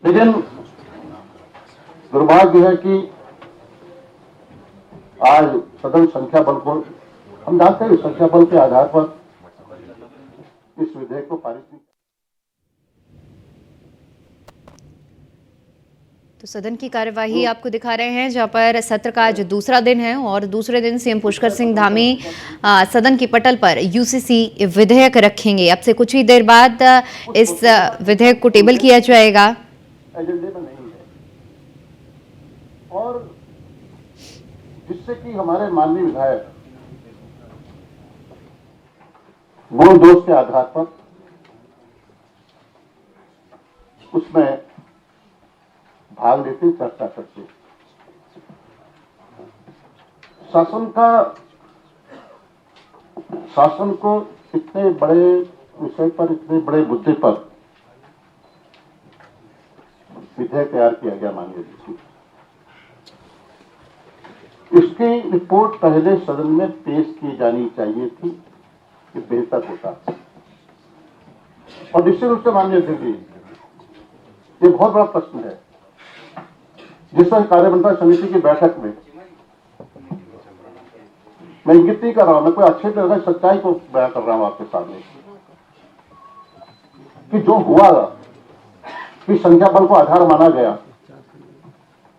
लेकिन दुर्भाग्य है कि आज सदन संख्या बल को हम जानते हैं, संख्या बल के आधार पर इस विधेयक को पारित नहीं। तो सदन की कार्यवाही आपको दिखा रहे हैं, जहां पर सत्र का आज दूसरा दिन है और दूसरे दिन सीएम पुष्कर सिंह धामी सदन की पटल पर यूसीसी विधेयक रखेंगे। अब से कुछ ही देर बाद इस विधेयक को टेबल किया जाएगा। एजेंडे में नहीं है और जिससे कि हमारे माननीय विधायक गुण दोष के आधार पर उसमें भाग लेते, चर्चा करते। शासन को इतने बड़े विषय पर, इतने बड़े मुद्दे पर विधेयक तैयार किया गया माननीय जी। इसकी रिपोर्ट पहले सदन में पेश की जानी चाहिए थी कि बेहतर होता। और निश्चित रूप से माननीय जी, ये बहुत बड़ा प्रश्न है। जिस तरह कार्यमंत्रणा समिति की बैठक में मैं इंगित नहीं कर रहा हूं, मैं कोई अच्छे तरह से सच्चाई को बयां कर रहा हूं आपके सामने कि जो हुआ कि संख्या बल को आधार माना गया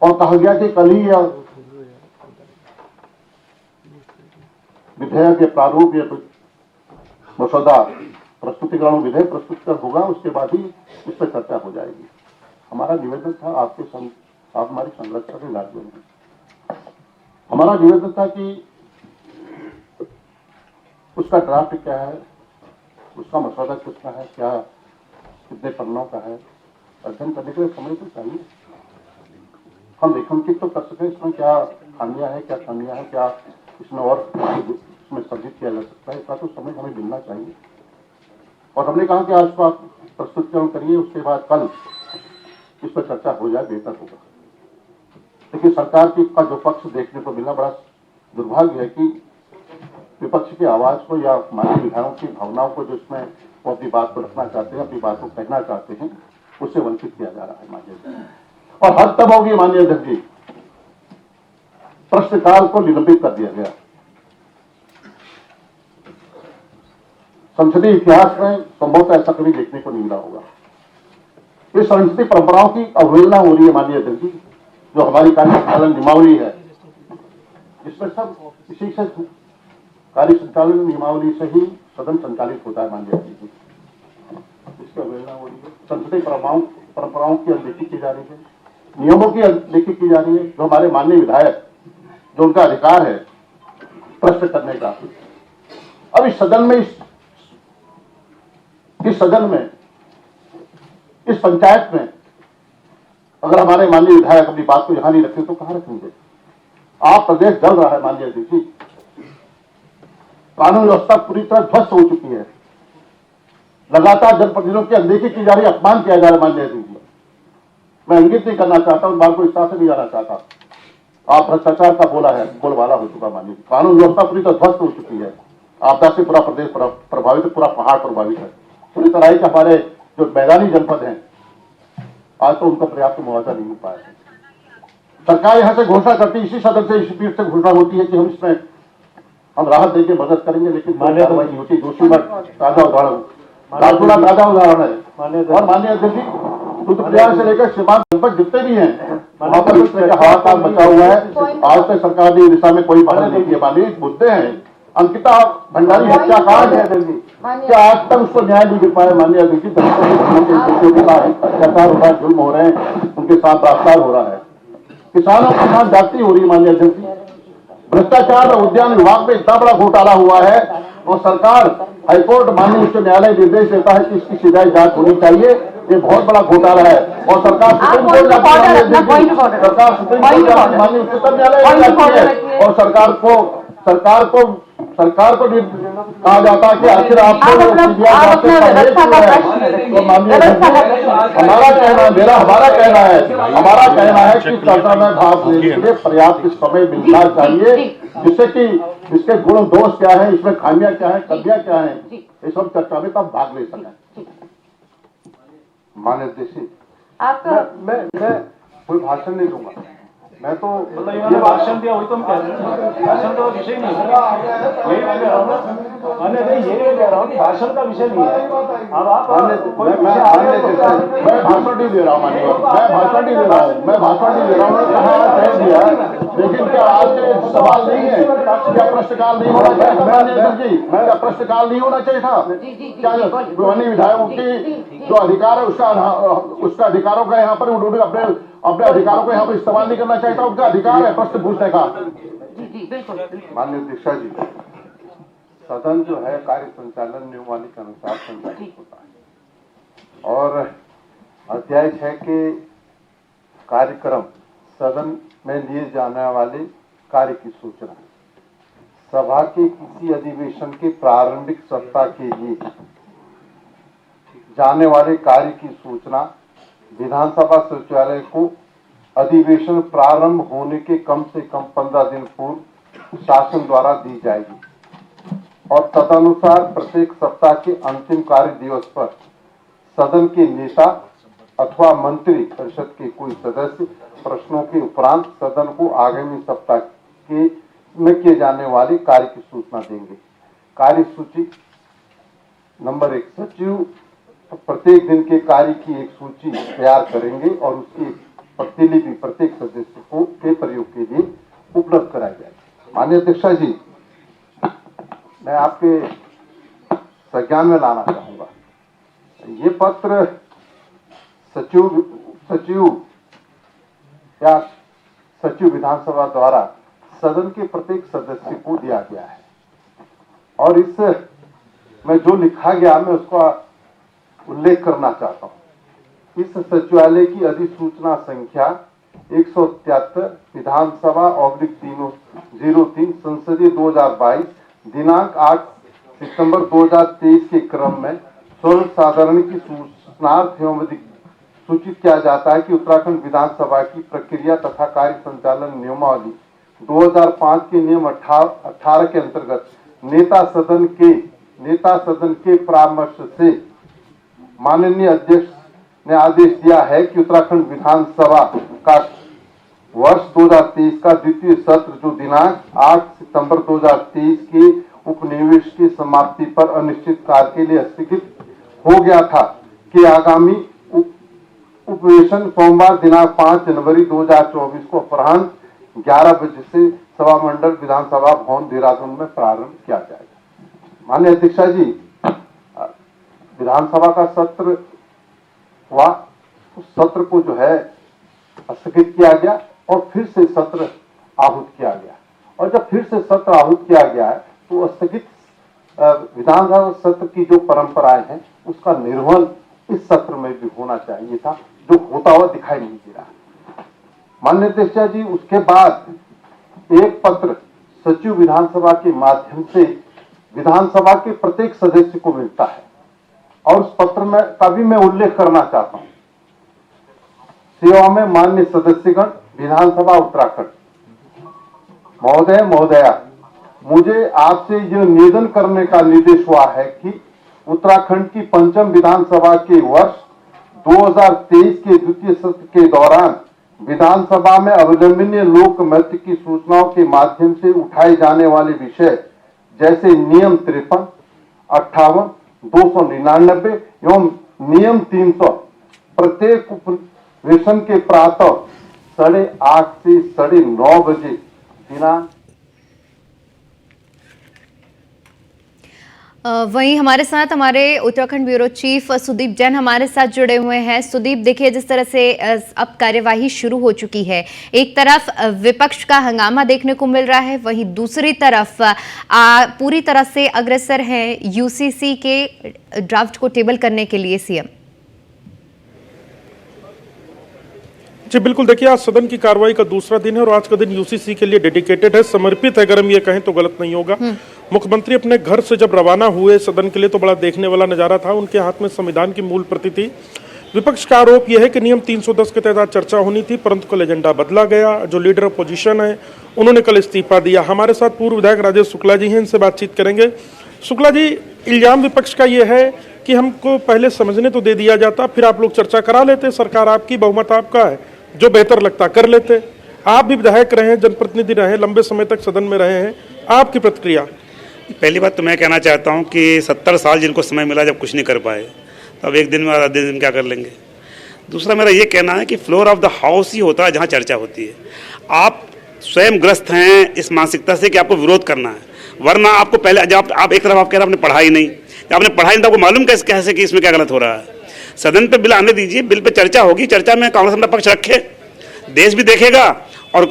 और कहा गया कि कल ही यह विधेयक या प्रारूप या मसौदा प्रस्तुतिकरण विधेयक प्रस्तुत होगा, उसके बाद ही इस पर चर्चा हो जाएगी। हमारा निवेदन था आप हमारी संरचना के राज्यों में, हमारा निवेदन था कि उसका ड्राफ्ट क्या है, उसका मसौदा कितना है, क्या कितने पन्नों का है, अध्ययन करने के लिए समय तो चाहिए। हम रेखांकित तो कर सकें इसमें क्या खामियां है, क्या कमियां है, क्या इसमें और इसमें सर्जित किया जा सकता है, इसका तो समय हमें मिलना चाहिए। और हमने कहा कि आज को आप प्रस्तुतिकरण करिए, उसके बाद कल इस पर चर्चा हो जाए, बेहतर होगा। लेकिन सरकार का जो पक्ष देखने को मिला, बड़ा दुर्भाग्य है कि विपक्ष की आवाज को या माननीय विधायकों की भावनाओं को, जो इसमें वो अपनी बात को रखना चाहते हैं, अपनी बात को कहना चाहते हैं, उससे वंचित किया जा रहा है माननीय जी। और हद तब होगी माननीय अध्यक्ष जी, प्रश्नकाल को निलंबित कर दिया गया। संसदीय इतिहास में संभवतः ऐसा कभी देखने को नहीं मिला होगा। इस संसदीय परंपराओं की अवहेलना हो रही है माननीय अध्यक्ष जी। जो हमारी कार्य संचालन नियमावली है, इसमें सब इसी से कार्य संचालन नियमावली से ही सदन संचालित होता है माननीय अध्यक्ष जी। इसकी अवहेलना हो रही है, संसदीय परंपराओं की अनदेखी की जा रही है, नियमों की अनदेखी की जा रही है। जो हमारे माननीय विधायक, जो उनका अधिकार है प्रश्न करने का, अब इस सदन में इस पंचायत में अगर हमारे माननीय विधायक अपनी बात को यहां नहीं रखें तो कहां रखेंगे। आप प्रदेश जल रहा है माननीय अध्यक्ष जी, कानून व्यवस्था पूरी तरह ध्वस्त हो चुकी है, लगातार जनप्रतिनिधियों की अनदेखी की जा रही है, अपमान किया जा रहा है माननीय अध्यक्ष जी। मैं इंगित नहीं करना चाहता, उस बात को इस तरह से नहीं जाना चाहता। आप भ्रष्टाचार का बोलबाला हो चुका माननीय जी, कानून व्यवस्था पूरी तरह ध्वस्त हो चुकी है, आपदा से पूरा प्रदेश प्रभावित है, पूरा पहाड़ प्रभावित है। पूरी तरह के हमारे जो मैदानी जनपद हैं, आज तो उनका पर्याप्त मुआवजा नहीं मिल पाया है। सरकार यहां से घोषणा करती है, इसी सदन से, इसी पीठ से घोषणा होती है कि हम राहत देके मदद करेंगे, लेकिन कार्रवाई नहीं होती। दूसरी बार ताजा उदाहरण ताजा उदाहरण है। और माननीय अध्यक्ष जी, रुद्रप्रयाग से लेकर सीमांत जनपद जितने भी हैं, वहां पर इस तरह का हाहाकार मचा हुआ है। आज तक सरकार ने इस दिशा में कोई पहल नहीं की। माननीय मुद्दे हैं, अंकिता भंडारी हत्याकांड है दिल्ली, क्या आज तक उसको न्याय नहीं मिल पाया माननीय अध्यक्ष जी। अत्याचार हो रहा है, जुल्म हो रहे हैं, उनके साथ बलात्कार हो रहा है, किसानों के साथ जाति हो रही है माननीय अध्यक्ष जी। भ्रष्टाचार और उद्यान विभाग में इतना बड़ा घोटाला हुआ है और सरकार, हाईकोर्ट, माननीय उच्च न्यायालय निर्देश देता है कि इसकी सीधाई जांच होनी चाहिए। ये बहुत बड़ा घोटाला है और सरकार सुप्रीम कोर्ट जाती है, माननीय उच्चतम न्यायालय जाती है और सरकार को कहा जाता है कि आखिर आपको हमारा कहना है कि चर्चा में भाग लेने के लिए पर्याप्त समय मिलना चाहिए, जिससे कि इसके गुण दोष क्या है, इसमें खामियां क्या है, कमियां क्या है, इस सब चर्चा में तब भाग ले सकें। माननीय अध्यक्ष, आपका मैं कोई भाषण नहीं दूंगा। मैं तो मतलब इन्होंने भाषण दिया, वही तो हम कह रहे हैं, भाषण का विषय नहीं है। यही मैं कह रहा हूँ, मान्य भाई, यही मैं कह रहा हूँ कि भाषण का विषय नहीं है। अब आप कोई मैं भाषण नहीं दे रहा हूँ, माननीय, मैं भाषण नहीं दे रहा हूँ, मैं भाषण नहीं दे रहा हूँ, कहा कह दिया। लेकिन क्या आज के सवाल नहीं है, क्या प्रश्नकाल नहीं होना चाहिए था माननीय जी? क्या प्रश्नकाल नहीं होना चाहिए था? क्या माननीय विधायकों की जो अधिकार है उसका अधिकारों का यहाँ पर उन्होंने अपने अधिकारों को यहाँ पर इस्तेमाल नहीं करना चाहिए था? उनका अधिकार है प्रश्न पूछने का। माननीय अध्यक्षा जी, सदन जो है कार्य संचालन नियमावली के अनुसार संचालित होता है और अध्याय 6 के कार्यक्रम सदन में लिए जाने वाले कार्य की सूचना, सभा के किसी अधिवेशन के प्रारंभिक सप्ताह के लिए जाने वाले कार्य की सूचना विधानसभा सचिवालय को अधिवेशन प्रारंभ होने के कम से कम 15 दिन पूर्व शासन द्वारा दी जाएगी और तदनुसार प्रत्येक सप्ताह के अंतिम कार्य दिवस पर सदन के नेता अथवा मंत्री परिषद के कोई सदस्य प्रश्नों के उपरांत सदन को आगामी सप्ताह के में किए जाने वाले कार्य की सूचना देंगे। कार्य सूची नंबर 1, सचिव प्रत्येक दिन के कार्य की एक सूची तैयार करेंगे और उसकी प्रतिलिपि प्रत्येक सदस्य को के प्रयोग के लिए उपलब्ध कराई जाएगी। माननीय अध्यक्षा जी, मैं आपके संज्ञान में लाना चाहूंगा, ये पत्र सचिव या सचिव विधानसभा द्वारा सदन के प्रत्येक सदस्य को दिया गया है और इस में जो लिखा गया मैं उसका उल्लेख करना चाहता हूं। इस सचिवालय की अधिसूचना संख्या 173 विधानसभा /03 संसदीय 2022 दिनांक 8 सितंबर 2023 के क्रम में सर्वसाधारण की सूचनार्थ एवं सूचित किया जाता है कि उत्तराखंड विधानसभा की प्रक्रिया तथा कार्य संचालन नियमावली 2005 के नियम 18 के अंतर्गत नेता सदन के परामर्श से माननीय अध्यक्ष ने आदेश दिया है कि उत्तराखंड विधानसभा का वर्ष 2023 का द्वितीय सत्र जो दिनांक 8 सितंबर 2023 के उपनिवेश की समाप्ति पर अनिश्चित काल के लिए स्थगित हो गया था कि आगामी उपवेशन सोमवार दिनांक 5 जनवरी 2024 को अपराह्न 11 बजे से सभा मंडल विधानसभा भवन देहरादून में प्रारंभ किया जाएगा। माननीय अध्यक्षा जी, विधानसभा का सत्र हुआ, उस सत्र को जो है स्थगित किया गया और फिर से सत्र आहूत किया गया और जब फिर से सत्र आहूत किया गया है तो स्थगित विधानसभा सत्र की जो परंपराएं हैं उसका निर्वहन इस सत्र में भी होना चाहिए था, जो होता हुआ दिखाई नहीं दे रहा। माननीय अध्यक्षा जी, उसके बाद एक पत्र सचिव विधानसभा के माध्यम से विधानसभा के प्रत्येक सदस्य को मिलता है और उस पत्र में का भी मैं उल्लेख करना चाहता हूं। सेवा में माननीय सदस्यगण विधानसभा उत्तराखंड, महोदय महोदया, मुझे आपसे यह निवेदन करने का निर्देश हुआ है कि उत्तराखंड की पंचम विधानसभा के वर्ष 2023 के द्वितीय सत्र के दौरान विधानसभा में अविलंबनीय लोक मत की सूचनाओं के माध्यम से उठाए जाने वाले विषय जैसे नियम 53, 58, 299 एवं नियम 300 प्रत्येक उपवेशन के प्रातः 8:30 से 9:30 बजे दिनांक। वहीं हमारे साथ हमारे उत्तराखंड ब्यूरो चीफ सुदीप जैन हमारे साथ जुड़े हुए हैं। सुदीप, देखिए, जिस तरह से अब कार्यवाही शुरू हो चुकी है, एक तरफ विपक्ष का हंगामा देखने को मिल रहा है, वहीं दूसरी तरफ पूरी तरह से अग्रसर हैं यूसीसी के ड्राफ्ट को टेबल करने के लिए सीएम। जी बिल्कुल, देखिए, आज सदन की कार्रवाई का दूसरा दिन है और आज का दिन यूसीसी के लिए डेडिकेटेड है, समर्पित है, अगर हम ये कहें तो गलत नहीं होगा। मुख्यमंत्री अपने घर से जब रवाना हुए सदन के लिए तो बड़ा देखने वाला नजारा था। उनके हाथ में संविधान की मूल प्रति थी। विपक्ष का आरोप यह है कि नियम 310 के तहत चर्चा होनी थी, परंतु कल एजेंडा बदला गया। जो लीडर अपोजिशन है उन्होंने कल इस्तीफा दिया। हमारे साथ पूर्व विधायक राजेश शुक्ला जी हैं, इनसे बातचीत करेंगे। शुक्ला जी, इल्जाम विपक्ष का यह है कि हमको पहले समझने तो दे दिया जाता, फिर आप लोग चर्चा करा लेते, सरकार आपकी, बहुमत आपका है, जो बेहतर लगता कर लेते। आप भी विधायक रहे हैं, जनप्रतिनिधि रहे, लंबे समय तक सदन में रहे हैं, आपकी प्रतिक्रिया? पहली बात तो मैं कहना चाहता हूं कि 70 साल जिनको समय मिला जब कुछ नहीं कर पाए, तो अब एक दिन में और आधे दिन क्या कर लेंगे। दूसरा मेरा ये कहना है कि फ्लोर ऑफ द हाउस ही होता है जहां चर्चा होती है। आप स्वयं ग्रस्त हैं इस मानसिकता से कि आपको विरोध करना है, वरना आपको पहले जब आप एक तरफ आप कह रहे हैं आपने पढ़ा ही नहीं, जब आपने पढ़ा ही नहीं तो आपको मालूम कैसे कि इसमें क्या गलत हो रहा है। सदन पे बिल आने दीजिए, बिल पे चर्चा होगी, चर्चा में कांग्रेस अपना पक्ष रखे, देश भी देखेगा और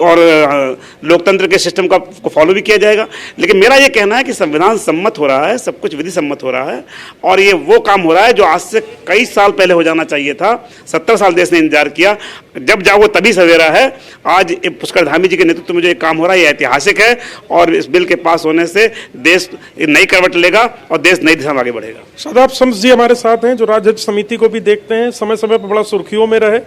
लोकतंत्र के सिस्टम को फॉलो भी किया जाएगा। लेकिन मेरा ये कहना है कि संविधान सम्मत हो रहा है, सब कुछ विधि सम्मत हो रहा है, और ये वो काम हो रहा है जो आज से कई साल पहले हो जाना चाहिए था। 70 साल देश ने इंतजार किया, जब जाओ तभी सवेरा है। आज पुष्कर धामी जी के नेतृत्व में जो एक काम हो रहा है ये ऐतिहासिक है, और इस बिल के पास होने से देश नई करवट लेगा और देश नई दिशा में आगे बढ़ेगा। शादाब शम्स जी हमारे साथ हैं, जो राज्य समिति को भी देखते हैं, समय समय पर बड़ा सुर्खियों में रहे,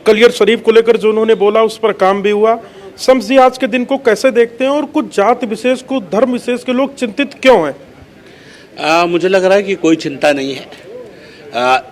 कलियर शरीफ को लेकर जो उन्होंने बोला उस पर काम भी हुआ। शम्स जी आज के दिन को कैसे देखते हैं, और कुछ जाति विशेष को धर्म विशेष के लोग चिंतित क्यों हैं? मुझे लग रहा है कि कोई चिंता नहीं है।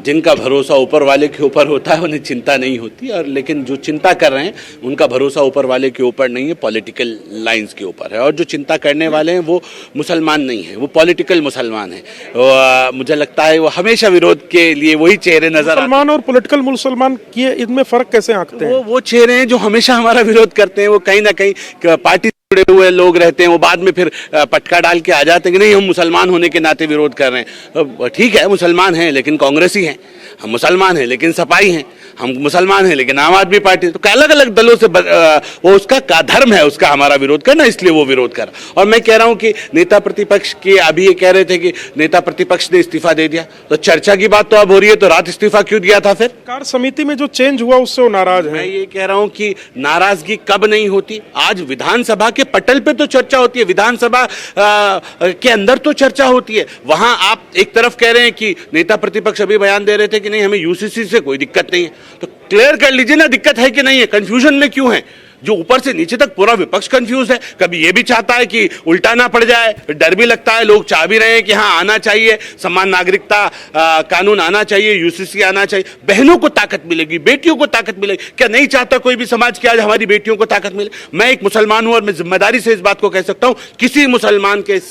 जिनका भरोसा ऊपर वाले के ऊपर होता है उन्हें चिंता नहीं होती, और लेकिन जो चिंता कर रहे हैं उनका भरोसा ऊपर वाले के ऊपर नहीं है, पॉलिटिकल लाइंस के ऊपर है। और जो चिंता करने वाले हैं वो मुसलमान नहीं है, वो पॉलिटिकल मुसलमान है। मुझे लगता है वो हमेशा विरोध के लिए वही चेहरे नजर आते हैं। मुसलमान और पॉलिटिकल मुसलमान की इनमें फर्क कैसे आंकते हैं? वो चेहरे हैं जो हमेशा हमारा विरोध करते हैं। वो कहीं ना कहीं पार्टी जुड़े हुए लोग रहते हैं, वो बाद में फिर पटका डाल के आ जाते हैं कि नहीं हम मुसलमान होने के नाते विरोध कर रहे हैं। ठीक है, मुसलमान हैं लेकिन कांग्रेसी हैं, हम मुसलमान हैं लेकिन सपाई हैं, हम मुसलमान हैं लेकिन आम आदमी पार्टी, तो अलग अलग दलों से वो उसका धर्म है उसका हमारा विरोध करना, इसलिए वो विरोध कर। और मैं कह रहा हूं कि नेता प्रतिपक्ष के अभी ये कह रहे थे कि नेता प्रतिपक्ष ने इस्तीफा दे दिया, तो चर्चा की बात तो अब हो रही है, तो रात इस्तीफा क्यों दिया था? फिर कार्य समिति में जो चेंज हुआ उससे वो नाराज है। मैं ये कह रहा हूं कि नाराजगी कब नहीं होती, आज विधानसभा के पटल पे तो चर्चा होती है, विधानसभा के अंदर तो चर्चा होती है। वहां आप एक तरफ कह रहे हैं कि नेता प्रतिपक्ष अभी बयान दे रहे थे कि नहीं हमें यूसीसी से कोई दिक्कत नहीं है, तो क्लियर कर लीजिए ना दिक्कत है कि नहीं है, कंफ्यूजन में क्यों है? जो ऊपर से नीचे तक पूरा विपक्ष कंफ्यूज है। कभी ये भी चाहता है कि उल्टा ना पड़ जाए, डर भी लगता है, लोग चाह भी रहे हैं कि हाँ आना चाहिए, समान नागरिकता कानून आना चाहिए, यूसीसी आना चाहिए, बहनों को ताकत मिलेगी, बेटियों को ताकत मिलेगी। क्या नहीं चाहता कोई भी समाज कि आज हमारी बेटियों को ताकत मिले? मैं एक मुसलमान हूं और मैं जिम्मेदारी से इस बात को कह सकता हूं, किसी मुसलमान के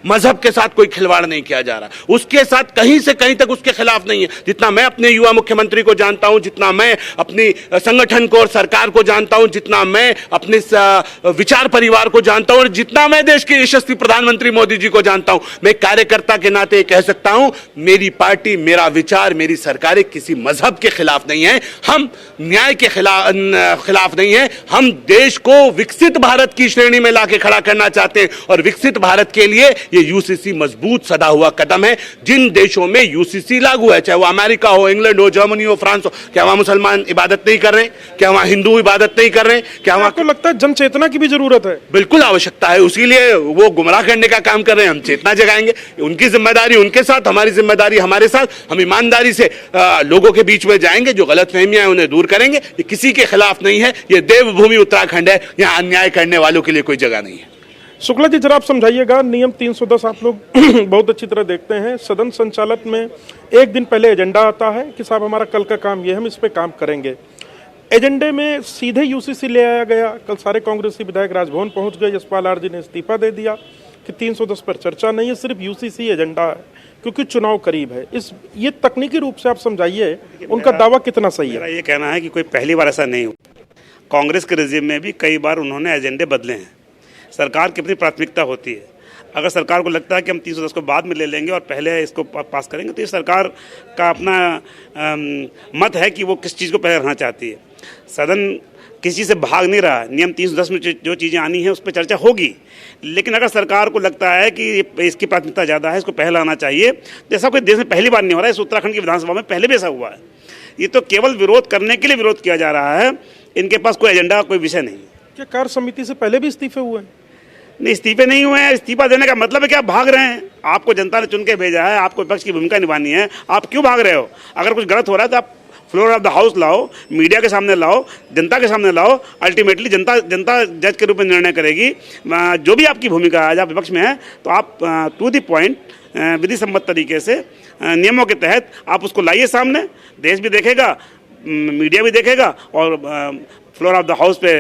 मजहब के साथ कोई खिलवाड़ नहीं किया जा रहा, उसके साथ कहीं से कहीं तक उसके खिलाफ नहीं है। जितना मैं अपने युवा मुख्यमंत्री को जानता हूं, जितना मैं अपनी संगठन को और सरकार को जानता हूं, जितना मैं अपने विचार परिवार को जानता हूं, और जितना मैं देश के यशस्वी प्रधानमंत्री मोदी जी को जानता हूं, मैं कार्यकर्ता के नाते कह सकता हूं मेरी पार्टी, मेरा विचार, मेरी सरकारें किसी मजहब के खिलाफ नहीं है, हम न्याय के खिलाफ नहीं है, हम देश को विकसित भारत की श्रेणी में लाके खड़ा करना चाहते हैं। और विकसित भारत के लिए ये यूसीसी मजबूत सदा हुआ कदम है। जिन देशों में यूसीसी लागू है, चाहे वो अमेरिका हो, इंग्लैंड हो, जर्मनी हो, फ्रांस हो, क्या वहां मुसलमान इबादत नहीं कर रहे हैं? क्या वहां हिंदू इबादत नहीं कर रहे हैं? क्या वहां आपको लगता है जन चेतना की भी जरूरत है? बिल्कुल आवश्यकता है, उसी लिए वो गुमराह करने का काम कर रहे हैं, हम चेतना जगाएंगे। उनकी जिम्मेदारी उनके साथ, हमारी जिम्मेदारी हमारे साथ, हम ईमानदारी से लोगों के बीच में जाएंगे, जो गलतफहमियां हैं उन्हें दूर करेंगे। ये किसी के खिलाफ नहीं है, ये देवभूमि उत्तराखंड है, यहाँ अन्याय करने वालों के लिए कोई जगह नहीं है। शुक्ला जी जरा आप समझाइएगा, नियम 310 आप लोग बहुत अच्छी तरह देखते हैं, सदन संचालन में एक दिन पहले एजेंडा आता है कि साहब हमारा कल का काम ये, हम इस पे काम करेंगे। एजेंडे में सीधे यूसीसी ले आया गया, कल सारे कांग्रेसी विधायक राजभवन पहुंच गए, यशपाल आरजी ने इस्तीफा दे दिया कि 310 पर चर्चा नहीं है, सिर्फ यूसीसी एजेंडा है क्योंकि चुनाव करीब है। ये तकनीकी रूप से आप समझाइए, उनका दावा कितना सही है? मेरा ये कहना है कि कोई पहली बार ऐसा नहीं हुआ, कांग्रेस के रिजीम में भी कई बार उन्होंने एजेंडे बदले हैं। सरकार की अपनी प्राथमिकता होती है, अगर सरकार को लगता है कि हम 310 को बाद में ले लेंगे और पहले इसको पास करेंगे, तो ये सरकार का अपना मत है कि वो किस चीज़ को पहले रहना चाहती है। सदन किसी से भाग नहीं रहा, नियम 310 में जो चीज़ें आनी है उस पर चर्चा होगी, लेकिन अगर सरकार को लगता है कि इसकी प्राथमिकता ज़्यादा है, इसको पहले आना चाहिए, तो ऐसा कोई देश में पहली बार नहीं हो रहा है। इस उत्तराखंड की विधानसभा में पहले भी ऐसा हुआ है। ये तो केवल विरोध करने के लिए विरोध किया जा रहा है, इनके पास कोई एजेंडा, कोई विषय नहीं। क्या कार्य समिति से पहले भी इस्तीफे हुए हैं? नहीं, इस्तीफे नहीं हुए हैं। इस्तीफा देने का मतलब है कि आप भाग रहे हैं, आपको जनता ने चुन के भेजा है, आपको विपक्ष की भूमिका निभानी है, आप क्यों भाग रहे हो? अगर कुछ गलत हो रहा है तो आप फ्लोर ऑफ द हाउस लाओ, मीडिया के सामने लाओ, जनता के सामने लाओ, अल्टीमेटली जनता जज के रूप में निर्णय करेगी। जो भी आपकी भूमिका है, आज आप विपक्ष में है तो आप टू द पॉइंट विधि सम्मत तरीके से नियमों के तहत आप उसको लाइए सामने, देश भी देखेगा, मीडिया भी देखेगा और फ्लोर ऑफ द हाउस पे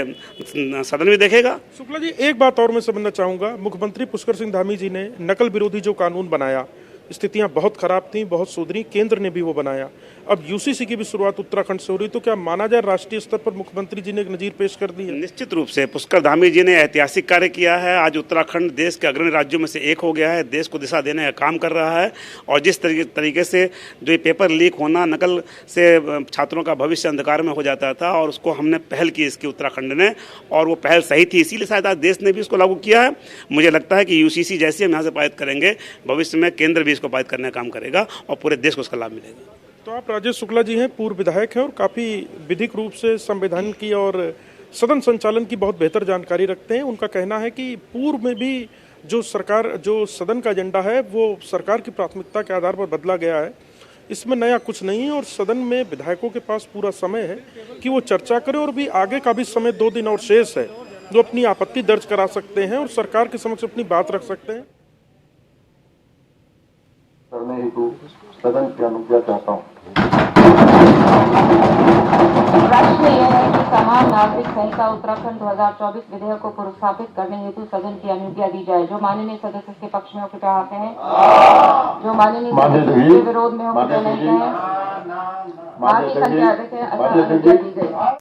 सदन भी देखेगा। शुक्ला जी, एक बात और मैं समझना चाहूंगा, मुख्यमंत्री पुष्कर सिंह धामी जी ने नकल विरोधी जो कानून बनाया, स्थितियां बहुत खराब थी, बहुत सुधरी, केंद्र ने भी वो बनाया। अब यूसीसी की भी शुरुआत उत्तराखंड से हो रही, तो क्या माना जाए राष्ट्रीय स्तर पर मुख्यमंत्री जी ने एक नजीर पेश कर दी है? निश्चित रूप से पुष्कर धामी जी ने ऐतिहासिक कार्य किया है। आज उत्तराखंड देश के अग्रणी राज्यों में से एक हो गया है, देश को दिशा देने का काम कर रहा है। और जिस तरीके से जो ये पेपर लीक होना, नकल से छात्रों का भविष्य अंधकार में हो जाता था, और उसको हमने पहल की इसकी उत्तराखंड ने, और वो पहल सही थी, इसीलिए शायद आज देश ने भी इसको लागू किया है। मुझे लगता है कि यूसीसी जैसे हम यहाँ से पारित करेंगे, भविष्य में केंद्र भी इसको पारित करने का काम करेगा और पूरे देश को उसका लाभ मिलेगा। तो आप राजेश शुक्ला जी हैं, पूर्व विधायक हैं और काफ़ी विधिक रूप से संविधान की और सदन संचालन की बहुत बेहतर जानकारी रखते हैं। उनका कहना है कि पूर्व में भी जो सदन का एजेंडा है वो सरकार की प्राथमिकता के आधार पर बदला गया है, इसमें नया कुछ नहीं है और सदन में विधायकों के पास पूरा समय है कि वो चर्चा करें, और भी आगे का भी समय 2 दिन और शेष है, जो अपनी आपत्ति दर्ज करा सकते हैं और सरकार के समक्ष अपनी बात रख सकते हैं। करने हेतु सदन की अनुज्ञा चाहता हूँ। प्रश्न यह है कि समान नागरिक संहिता उत्तराखंड 2024 विधेयक को पुरस्कृत करने हेतु सदन की अनुज्ञा दी जाए। जो माननीय सदस्य इसके पक्ष में हो कृपया हाथ हैं, जो माननीय सदस्य इसके विरोध में हो कृपया नहीं कहें। बाकी संख्या अनुज्ञा दी गई।